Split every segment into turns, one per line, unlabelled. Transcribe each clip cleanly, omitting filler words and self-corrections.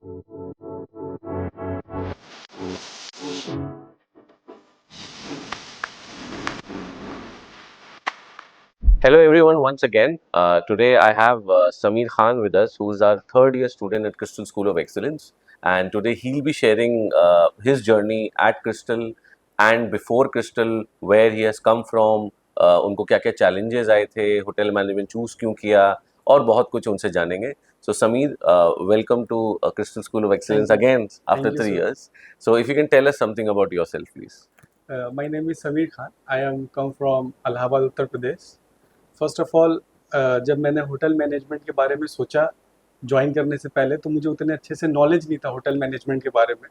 Hello everyone once again. Today I have Sameer Khan with us, who is our third year student at Crystal School of Excellence. And today he'll be sharing his journey at Crystal and before Crystal, where he has come from, उनको क्या क्या challenges आए थे, hotel management choose क्यों किया और बहुत कुछ उनसे जानेंगे. So Sameer, welcome to Crystal School of Excellence
Thank you.
again after
Thank you,
3 years. So if you can tell us something about yourself, please.
My name is Sameer Khan. I am come from Allahabad, Uttar Pradesh. First of all जब मैंने hotel management के बारे में सोचा join करने से पहले, तो मुझे उतने अच्छे से नॉलेज नहीं था होटल मैनेजमेंट के बारे में.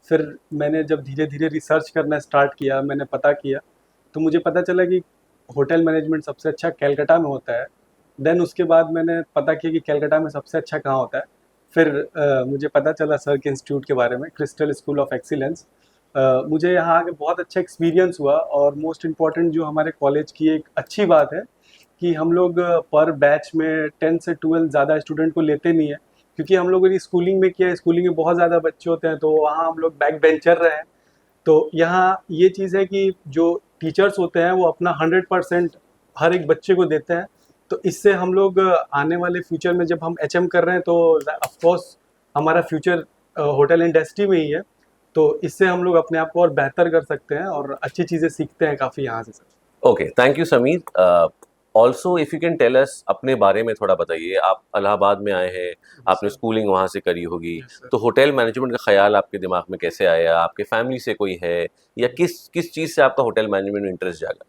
फिर मैंने जब धीरे धीरे रिसर्च करना स्टार्ट किया, मैंने पता किया, तो मुझे पता चला कि होटल मैनेजमेंट सबसे अच्छा कैलकाटा में होता है. देन उसके बाद मैंने पता किया कि कैलकाटा में सबसे अच्छा कहाँ होता है. फिर मुझे पता चला सर के इंस्टीट्यूट के बारे में, क्रिस्टल स्कूल ऑफ एक्सीलेंस. मुझे यहाँ आके बहुत अच्छा एक्सपीरियंस हुआ, और मोस्ट इम्पॉर्टेंट जो हमारे कॉलेज की एक अच्छी बात है कि हम लोग पर बैच में 10 से 12 ज़्यादा स्टूडेंट को लेते नहीं है, क्योंकि हम लोगों ने स्कूलिंग में किया, स्कूलिंग में बहुत ज़्यादा बच्चे होते हैं, तो वहाँ हम लोग बैक बेंचर रहे हैं. तो यहाँ ये चीज़ है कि जो टीचर्स होते हैं वो अपना 100% हर एक बच्चे को देते हैं. तो इससे हम लोग आने वाले फ्यूचर में जब हम एचएम कर रहे हैं, तो ऑफकोर्स हमारा फ्यूचर होटल इंडस्ट्री में ही है. तो इससे हम लोग अपने आप को और बेहतर कर सकते हैं और अच्छी चीज़ें सीखते हैं काफ़ी यहाँ से sir.
Okay, thank you Sameer. Also if you can tell us अपने बारे में थोड़ा बताइए. आप इलाहाबाद में आए हैं, आपने स्कूलिंग वहाँ से करी होगी, तो होटल मैनेजमेंट का ख्याल आपके दिमाग में कैसे आया? आपके फैमिली से कोई है, या किस किस चीज़ से आपका होटल मैनेजमेंट में इंटरेस्ट जागा?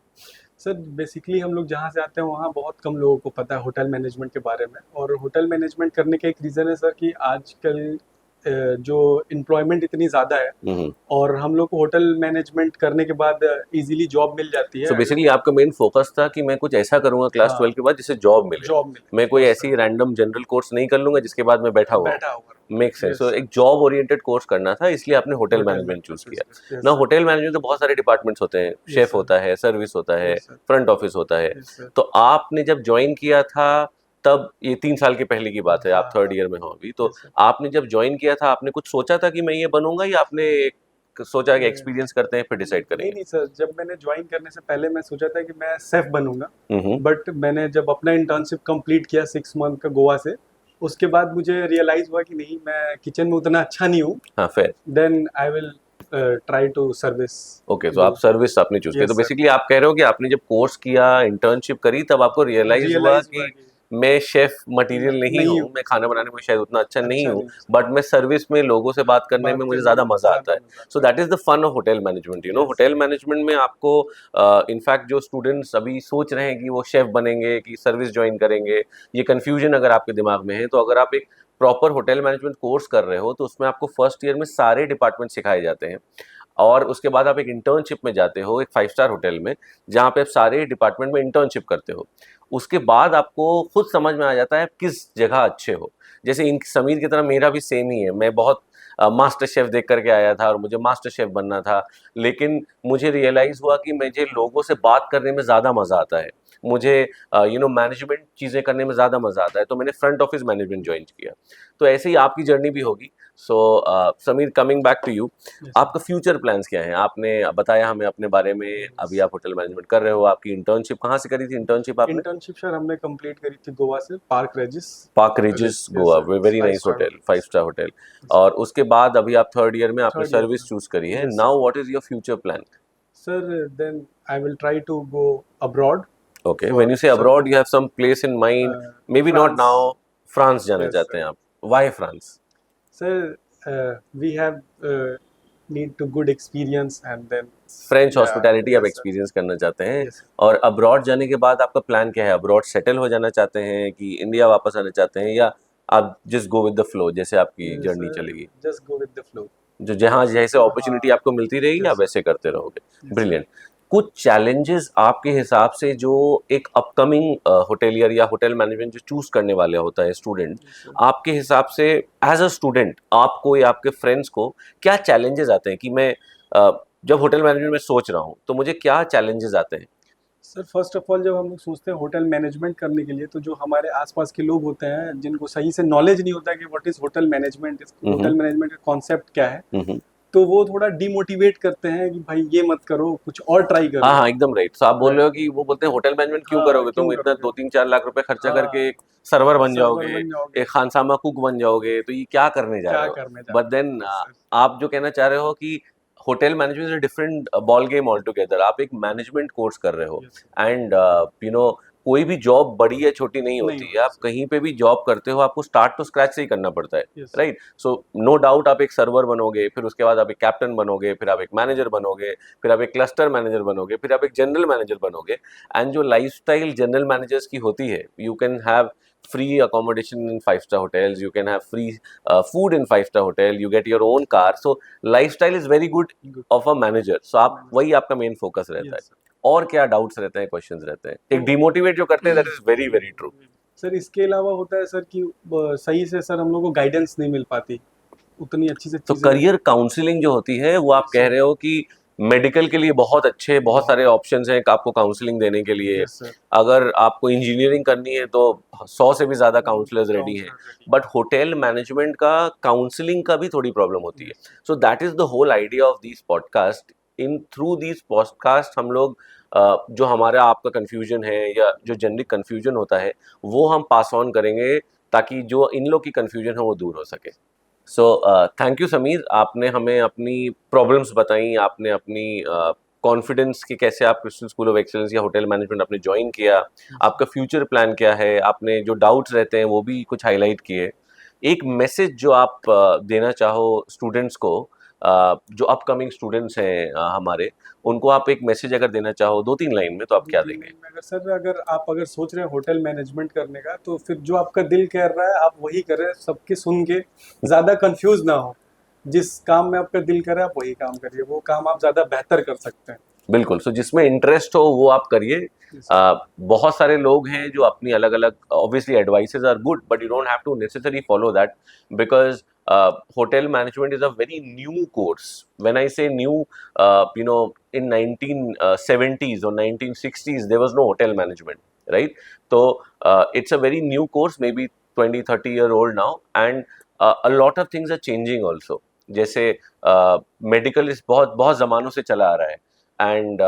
सर बेसिकली हम लोग जहाँ से आते हैं वहाँ बहुत कम लोगों को पता है होटल मैनेजमेंट के बारे में. और होटल मैनेजमेंट करने का एक रीज़न है सर कि आजकल जो एम्प्लॉयमेंट इतनी ज़्यादा है, और हम लोग को होटल मैनेजमेंट करने के बाद इजीली जॉब मिल जाती है.
सो बेसिकली आपका मेन फोकस था कि मैं कुछ ऐसा करूंगा क्लास
हाँ,
12 के बाद जिससे जॉब मिले.
जॉब मिले.
मैं कोई
Yes,
ऐसी
sir.
रैंडम जनरल कोर्स नहीं कर लूंगा जिसके बाद मैं बैठा हुआ
बैठा हुआ.
Make sense.
Yes,
सो
sir.
एक जॉब ओरिएंटेड कोर्स करना था, इसलिए आपने hotel
hotel
management choose
management
किया.
yes,
ना
sir.
होटल मैनेजमेंट तो बहुत सारे डिपार्टमेंट्स होते हैं.
Yes,
chef
sir.
होता है, सर्विस होता है,
Yes, sir.
फ्रंट ऑफिस होता है.
Yes, sir.
तो आपने जब ज्वाइन किया था, तब ये 3 साल के पहले की बात है, आप
हाँ,
थर्ड
हाँ.
ईयर में हो अभी, तो
Yes, sir.
आपने जब ज्वाइन किया था, आपने कुछ सोचा था कि मैं ये बनूंगा, या आपने सोचा कि
नहीं
एक्सपीरियंस करते हैं फिर डिसाइड करेंगे?
नहीं सर, जब मैंने ज्वाइन करने से पहले मैं सोचा था कि मैं शेफ बनूंगा.
हम्म.
बट मैंने जब अपना इंटर्नशिप कंप्लीट किया 6 मंथ का गोवा से, उसके बाद मुझे रियलाइज हुआ कि नहीं, मैं किचन में उतना अच्छा नहीं हूँ.
हाँ, फिर
then I will try to service.
Okay, तो आप सर्विस आपने चूज किया.
यस
तो
सर.
बेसिकली आप कह रहे हो कि आपने जब कोर्स किया, इंटर्नशिप करी, तब आपको रियलाइज हुआ
रियलाइज हुआ
कि
कि
मैं शेफ मटेरियल नहीं
नहीं
हूँ,
हूँ.
मैं खाना बनाने में शायद उतना अच्छा नहीं
अच्छा
हूँ,
नहीं सर.
बट मैं सर्विस में लोगों से बात करने में
बात
मुझे
करने
ज़्यादा
में
मज़ा आता
ज़्यादा
है.
मजा
सो
आता
that is the fun of hotel management.
है. यस.
होटल मैनेजमेंट में आपको इनफैक्ट जो स्टूडेंट्स अभी सोच रहे हैं कि वो शेफ बनेंगे कि सर्विस ज्वाइन करेंगे, ये कन्फ्यूजन अगर आपके दिमाग में है, तो अगर आप एक प्रॉपर होटल मैनेजमेंट कोर्स कर रहे हो, तो उसमें आपको फर्स्ट ईयर में सारे डिपार्टमेंट सिखाए जाते हैं, और उसके बाद आप एक इंटर्नशिप में जाते हो एक 5 स्टार होटल में, जहाँ पे आप सारे डिपार्टमेंट में इंटर्नशिप करते हो. उसके बाद आपको खुद समझ में आ जाता है आप किस जगह अच्छे हो. जैसे इन समीर की तरह मेरा भी सेम ही है. मैं बहुत मास्टर शेफ देख करके आया था और मुझे मास्टर शेफ बनना था, लेकिन मुझे रियलाइज़ हुआ कि मुझे लोगों से बात करने में ज़्यादा मज़ा आता है, मुझे मैनेजमेंट चीज़ें करने में ज़्यादा मज़ा आता है, तो मैंने फ्रंट ऑफिस मैनेजमेंट ज्वाइन किया. तो ऐसे ही आपकी जर्नी भी होगी. So Sameer, coming back to you,
Yes,
आपका फ्यूचर प्लान्स क्या हैं? आपने बताया हमें अपने बारे में, अभी आप होटल मैनेजमेंट कर रहे हो. आपकी इंटर्नशिप कहाँ से करी थी? इंटर्नशिप आपने
इंटर्नशिप सर हमने कंप्लीट करी थी गोवा से, Park Regis.
Park Regis Goa, very nice hotel, 5 star hotel. और उसके बाद अभी आप थर्ड ईयर में आपने
थर्ड ईयर
सर्विस
में.
चूज करी है.
Yes
now what is your future plan?
Sir. Then I will try to go abroad.
Okay,
For
when you say abroad, you have some place in mind, maybe not
France.
Now. France जाना
Yes,
चाहते
sir.
हैं आप? Why France?
Sir, we have need to good experience and then.
French
Yeah,
hospitality आप
yes, sir.
Experience करना चाहते हैं.
Yes, sir.
और abroad जाने के बाद आपका प्लान क्या है? अब्रॉड सेटल हो जाना चाहते हैं कि इंडिया वापस आना चाहते हैं, या आप just go with the flow, जैसे आपकी
Yes,
जर्नी
sir.
चलेगी,
Just go with the flow.
जो जहाँ जैसे अपॉर्चुनिटी
हाँ.
आपको मिलती रहेगी
Yes,
आप
sir.
वैसे करते रहोगे?
Yes, sir.
ब्रिलियंट. कुछ चैलेंजेस आपके हिसाब से जो एक अपकमिंग होटेलियर या होटल मैनेजमेंट जो चूज करने वाले होता है स्टूडेंट,
Yes, sir.
आपके हिसाब से एज अ स्टूडेंट आपको या आपके फ्रेंड्स को क्या चैलेंजेस आते हैं कि मैं जब होटल मैनेजमेंट में सोच रहा हूँ तो मुझे क्या चैलेंजेस आते हैं?
सर फर्स्ट ऑफ ऑल जब हम लोग सोचते हैं होटल मैनेजमेंट करने के लिए, तो जो हमारे आसपास के लोग होते हैं जिनको सही से नॉलेज नहीं होता कि what is hotel management, hotel management का कॉन्सेप्ट क्या है,
हम्म।
तो वो थोड़ा डिमोटिवेट करते हैं कि भाई ये मत करो, कुछ और ट्राई
हाँ
करो।
हाँ, एकदम राइट। तो आप बोल रहे
राइट।
हो कि वो बोलते हैं होटल मैनेजमेंट क्यों
हाँ,
करोगे,
क्यों
तुम इतना
करोगे?
2-3-4 लाख रुपए खर्चा करके
हाँ,
एक सर्वर बन
सर्वर
जाओगे,
बन जाओगे,
एक खानसामा कुक बन जाओगे, तो ये क्या करने जा
क्या
रहे हो।
करने जा
बट
रहे
देन
हो? Yes sir.
आप जो कहना चाह रहे हो कि hotel management is a different ball game all together. आप एक मैनेजमेंट कोर्स कर रहे हो,
यस सर।
एंड कोई भी जॉब बड़ी या छोटी नहीं
नहीं
होती है।
होती
आप
सर।
कहीं पे भी जॉब करते हो, आपको स्टार्ट टू स्क्रैच से ही करना पड़ता है,
yes sir.
Right. So no doubt आप एक सर्वर बनोगे, फिर उसके बाद आप एक कैप्टन बनोगे, फिर आप एक मैनेजर बनोगे, फिर आप एक क्लस्टर मैनेजर बनोगे, फिर आप एक जनरल मैनेजर बनोगे। एंड जो लाइफस्टाइल जनरल मैनेजर्स की होती है, you can have free accommodation in 5-star hotels, you can have free food in 5-star hotel, you get your own car, so lifestyle is very good
good
of a manager, so आप
manager.
वही आपका main focus रहता है।
Yes sir.
और क्या doubts रहते हैं, questions रहते हैं, एक
तो
डिमोटिवेट जो करते हैं, that is very very true.
Sir इसके अलावा होता है सर कि सही से सर हम लोग को गाइडेंस नहीं मिल पाती, उतनी अच्छी से
तो
चीज़ें।
करियर काउंसलिंग जो होती है, वो आप
यस
कह
सर।
रहे हो कि मेडिकल के लिए बहुत अच्छे, बहुत
बहुत।
सारे ऑप्शंस हैं आपको काउंसलिंग देने के लिए।
Yes sir.
अगर आपको इंजीनियरिंग करनी है तो 100 से भी ज़्यादा काउंसलर्स रेडी हैं।
Counsellor ready.
But hotel management का काउंसलिंग का भी थोड़ी प्रॉब्लम होती है।
Yes sir.
So that is the whole idea of this podcast. In through this podcast हम लोग जो हमारा आपका कन्फ्यूजन है या जो जनरिक कन्फ्यूजन होता है, वो हम पास ऑन करेंगे, ताकि जो इन लोग की कन्फ्यूजन है वो दूर हो सके। सो थैंक यू समीर, आपने हमें अपनी प्रॉब्लम्स बताई, आपने अपनी कॉन्फिडेंस कि कैसे आप क्रिस्टल स्कूल ऑफ एक्सेलेंस या होटल मैनेजमेंट आपने ज्वाइन किया, आपका फ्यूचर प्लान क्या है, आपने जो डाउट्स रहते हैं वो भी कुछ हाईलाइट किए। एक मैसेज जो आप देना चाहो स्टूडेंट्स को, जो अपकमिंग स्टूडेंट्स हैं हमारे, उनको आप एक मैसेज अगर देना चाहो 2-3 लाइन में, तो आप
दो
क्या
तीन
देंगे।
लाइन में अगर सर, अगर आप सोच रहे हैं होटल मैनेजमेंट करने का, तो फिर जो आपका दिल कह रहा है आप वही करें, सबके सुन के ज़्यादा कंफ्यूज ना हो। जिस काम में आपका दिल करे आप वही काम करिए, वो काम आप ज़्यादा बेहतर कर सकते हैं।
बिल्कुल, सो जिसमें इंटरेस्ट हो वो आप करिए।
Yes, sir.
बहुत सारे लोग हैं जो अपनी अलग अलग, obviously advices are good, but you don't have to necessary follow that, because hotel management is a very new course. When I say new, you know, in 1970s और 1960s there was no hotel management, right? So it's a very new course, maybe 20-30 year old now, and a lot of things are changing also. जैसे medical इस बहुत बहुत ज़मानों से चला आ रहा है, and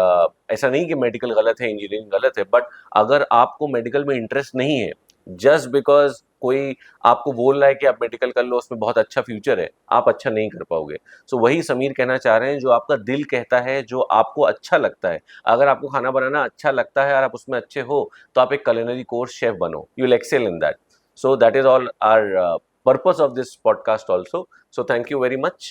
ऐसा नहीं कि मेडिकल गलत है, इंजीनियरिंग गलत है, बट अगर आपको मेडिकल में इंटरेस्ट नहीं है, जस्ट बिकॉज कोई आपको बोल रहा है कि आप मेडिकल कर लो, उसमें बहुत अच्छा फ्यूचर है, आप अच्छा नहीं कर पाओगे। सो वही समीर कहना चाह रहे हैं, जो आपका दिल कहता है, जो आपको अच्छा लगता है। अगर आपको खाना बनाना अच्छा लगता है और आप उसमें अच्छे हो, तो आप एक culinary कोर्स शेफ बनो, you will excel in that. So that is all our purpose of this podcast also. So thank you very much.